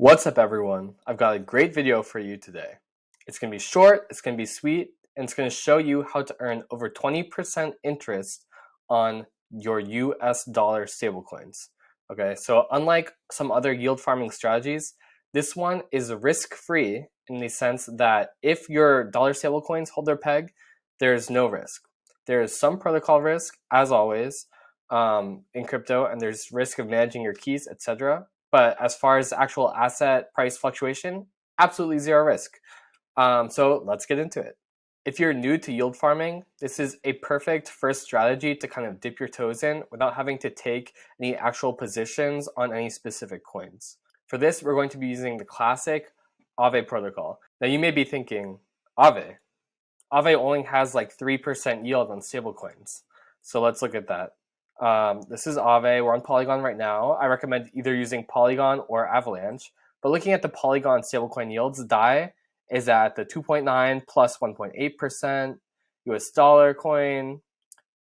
What's up, everyone? I've got a great video for you today. It's going to be short, it's going to be sweet, and it's going to show you how to earn over 20% interest on your US dollar stablecoins. Okay, so unlike some other yield farming strategies, this one is risk-free in the sense that if your dollar stablecoins hold their peg, there's no risk. There is some protocol risk, as always, in crypto, and there's risk of managing your keys, etc. But as far as actual asset price fluctuation, absolutely zero risk. So let's get into it. If you're new to yield farming, this is a perfect first strategy to kind of dip your toes in without having to take any actual positions on any specific coins. For this, we're going to be using the classic AAVE protocol. Now you may be thinking, AAVE? AAVE only has like 3% yield on stablecoins. So let's look at that. This is AAVE. We're on Polygon right now. I recommend either using Polygon or Avalanche. But looking at the Polygon stablecoin yields, DAI is at the 2.9 plus 1.8%. US dollar coin,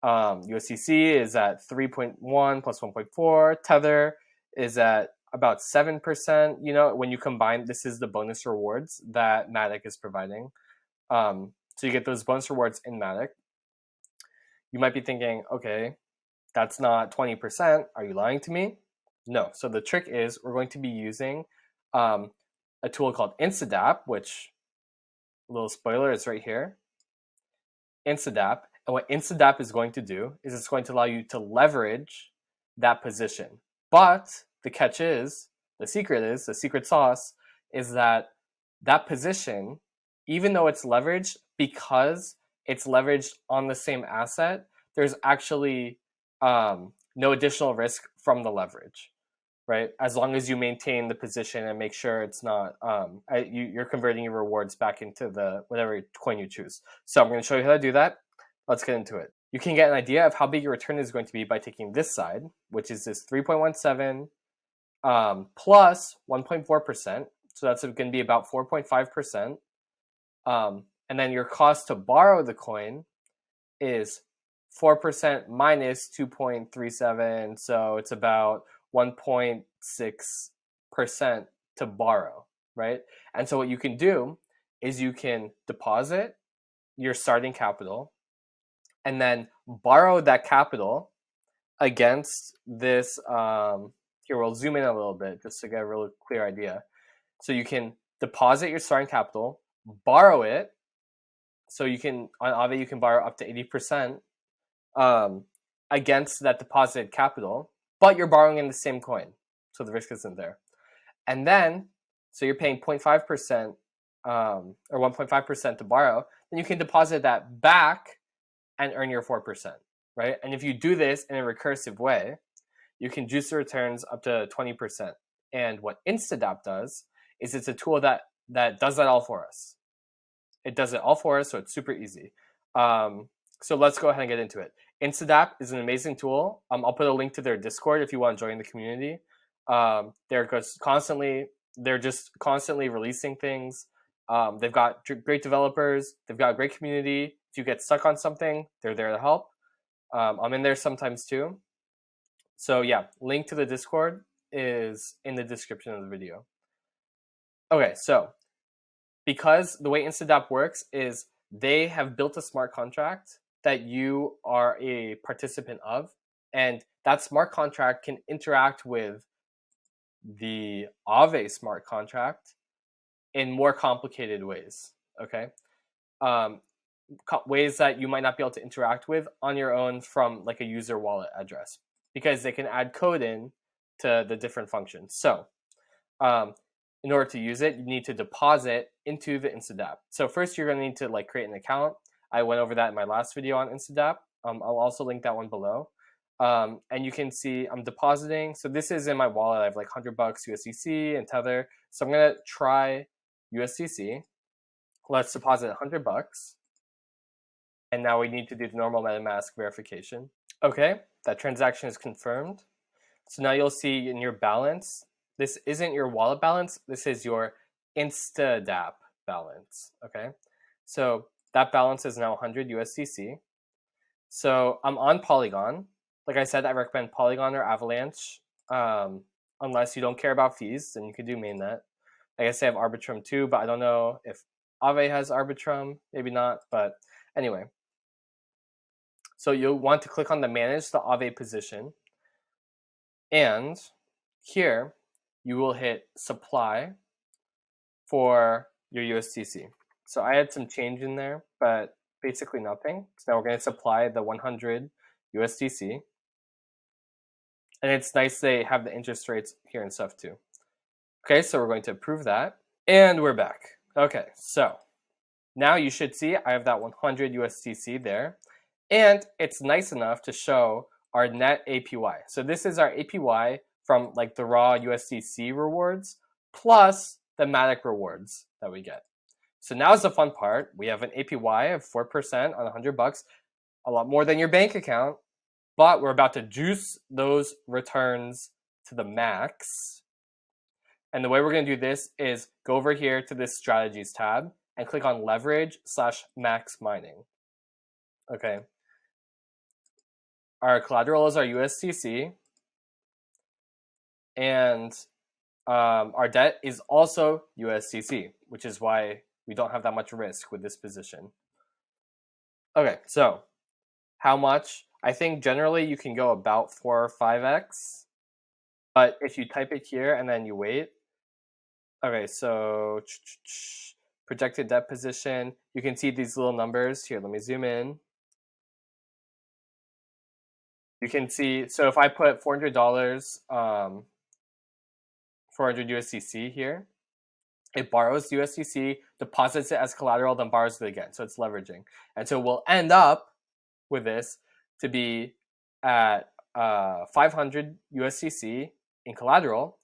USDC is at 3.1 plus 1.4. Tether is at about 7%. You know, when you combine, this is the bonus rewards that Matic is providing. So you get those bonus rewards in Matic. You might be thinking, okay, that's not 20%. Are you lying to me? No. So the trick is we're going to be using a tool called Instadap, which, a little spoiler, is right here. Instadap. And what Instadap is going to do is it's going to allow you to leverage that position. But the catch is, the secret sauce is that that position, even though it's leveraged, because it's leveraged on the same asset, there's actually no additional risk from the leverage, right? As long as you maintain the position and make sure it's not, you're converting your rewards back into the whatever coin you choose. So I'm going to show you how to do that. Let's get into it. You can get an idea of how big your return is going to be by taking this side, which is this 3.17 plus 1.4%. So that's going to be about 4.5%. And then your cost to borrow the coin is 4% minus 2.37, so it's about 1.6% to borrow, right? And so what you can do is you can deposit your starting capital and then borrow that capital against this, here we'll zoom in a little bit just to get a really clear idea. So you can deposit your starting capital, borrow it, so you can, on AAVE, you can borrow up to 80%, against that deposited capital, but you're borrowing in the same coin, so the risk isn't there. And then, so you're paying 0.5% or 1.5% to borrow, then you can deposit that back and earn your 4%, right? And if you do this in a recursive way, you can juice the returns up to 20%. And what Instadap does is it's a tool that does that all for us. It does it all for us, so it's super easy. So let's go ahead and get into it. Instadap is an amazing tool. I'll put a link to their Discord if you want to join the community. They're just constantly releasing things. They've got great developers. They've got a great community. If you get stuck on something, they're there to help. I'm in there sometimes too. So yeah, link to the Discord is in the description of the video. Okay, so because the way Instadap works is they have built a smart contract that you are a participant of, and that smart contract can interact with the AAVE smart contract in more complicated ways, okay? Ways that you might not be able to interact with on your own from like a user wallet address, because they can add code in to the different functions. So in order to use it, you need to deposit into the Instadap. So first you're going to need to like create an account. I went over that in my last video on Instadap. I'll also link that one below. And you can see I'm depositing. So this is in my wallet. I have like $100 USDC and Tether. So I'm going to try USDC. Let's deposit $100. And now we need to do the normal MetaMask verification. Okay, that transaction is confirmed. So now you'll see in your balance, this isn't your wallet balance. This is your Instadap balance, okay? So that balance is now 100 USDC. So I'm on Polygon. Like I said, I recommend Polygon or Avalanche. unless you don't care about fees, then you could do mainnet. I guess they have Arbitrum too, but I don't know if AAVE has Arbitrum, maybe not, but anyway. So you'll want to click on the manage the AAVE position, and here you will hit supply for your USDC. So I had some change in there, but basically nothing. So now we're going to supply the 100 USDC. And it's nice they have the interest rates here and stuff too. Okay, so we're going to approve that. And we're back. Okay, so now you should see I have that 100 USDC there. And it's nice enough to show our net APY. So this is our APY from like the raw USDC rewards plus the Matic rewards that we get. So now is the fun part. We have an APY of 4% on $100, a lot more than your bank account, but we're about to juice those returns to the max. And the way we're going to do this is go over here to this strategies tab and click on leverage/max mining. Okay. Our collateral is our USDC, and our debt is also USDC, which is why we don't have that much risk with this position. Okay, so how much? I think generally you can go about 4 or 5x, but if you type it here and then you wait, okay, so projected debt position, you can see these little numbers here. Let me zoom in. You can see, so if I put $400, 400 USDC here, it borrows USDC, deposits it as collateral, then borrows it again. So it's leveraging. And so we'll end up with this to be at 500 USDC in collateral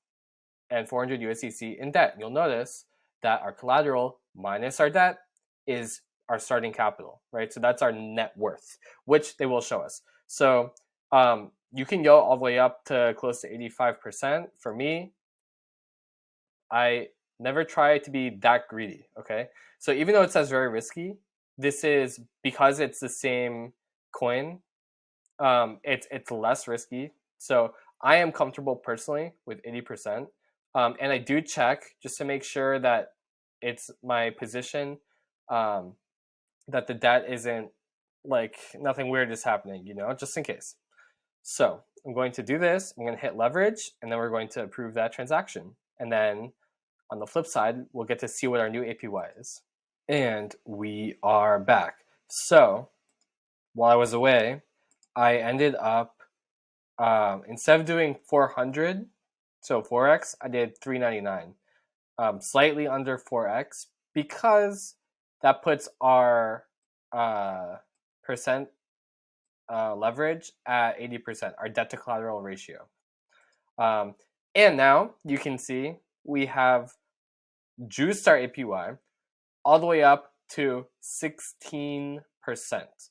and 400 USDC in debt. You'll notice that our collateral minus our debt is our starting capital, right? So that's our net worth, which they will show us. So you can go all the way up to close to 85%. For me, I never try to be that greedy, okay? So even though it says very risky, this is because it's the same coin, it's less risky. So I am comfortable personally with 80%. And I do check just to make sure that it's my position, that the debt isn't like nothing weird is happening, you know, just in case. So I'm going to do this. I'm going to hit leverage, and then we're going to approve that transaction. And then on the flip side, we'll get to see what our new APY is. And we are back. So while I was away, I ended up, instead of doing 400, so 4x, I did 399, slightly under 4x, because that puts our percent leverage at 80%, our debt to collateral ratio. And now you can see we have juiced our APY all the way up to 16%,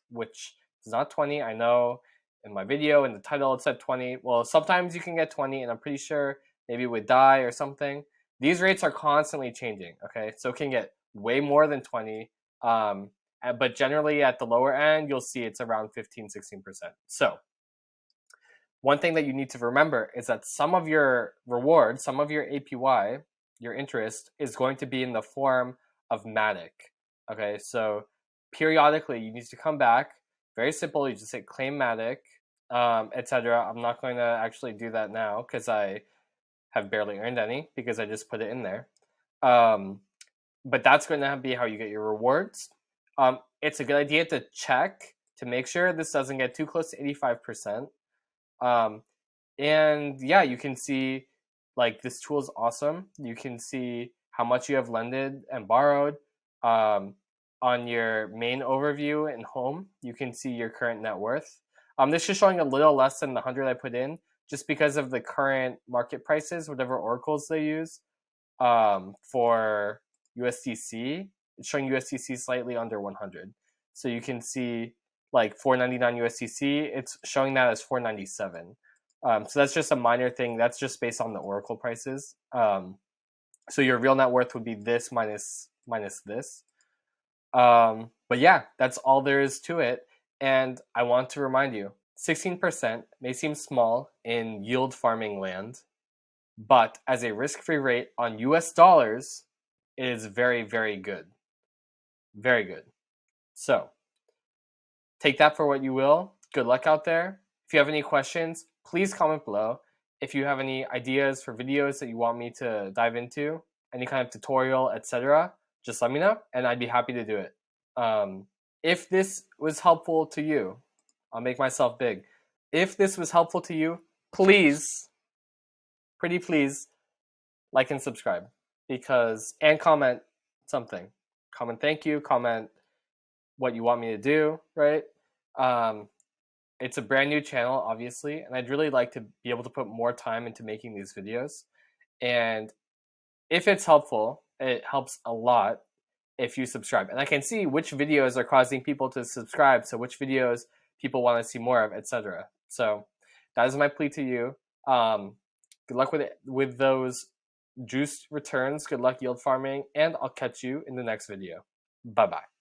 which is not 20. I know in my video, in the title, it said 20. Well, sometimes you can get 20, and I'm pretty sure maybe with DAI or something. These rates are constantly changing, okay? So it can get way more than 20. But generally at the lower end, you'll see it's around 15, 16%. So one thing that you need to remember is that some of your rewards, some of your APY, your interest, is going to be in the form of Matic. Okay, so periodically you need to come back. Very simple, you just hit claim Matic, etc. I'm not going to actually do that now because I have barely earned any because I just put it in there. But that's going to be how you get your rewards. It's a good idea to check to make sure this doesn't get too close to 85%. And yeah, you can see like this tool is awesome. You can see how much you have lended and borrowed. On your main overview and home, you can see your current net worth. This is showing a little less than the 100 I put in just because of the current market prices, whatever oracles they use for USDC. It's showing USDC slightly under 100. So you can see like 499 USDC, it's showing that as 497. So that's just a minor thing. That's just based on the oracle prices. So your real net worth would be this minus this. But yeah, that's all there is to it. And I want to remind you, 16% may seem small in yield farming land, but as a risk-free rate on US dollars, it is very, very good. Very good. So take that for what you will. Good luck out there. If you have any questions, please comment below. If you have any ideas for videos that you want me to dive into, any kind of tutorial, etc., just let me know and I'd be happy to do it. If this was helpful to you, I'll make myself big. If this was helpful to you, please, pretty please, like and subscribe, and comment something. Comment thank you, comment what you want me to do, right? It's a brand new channel, obviously, and I'd really like to be able to put more time into making these videos. And if it's helpful, it helps a lot if you subscribe. And I can see which videos are causing people to subscribe, so which videos people want to see more of, etc. So that is my plea to you. Good luck with those juiced returns. Good luck yield farming, and I'll catch you in the next video. Bye-bye.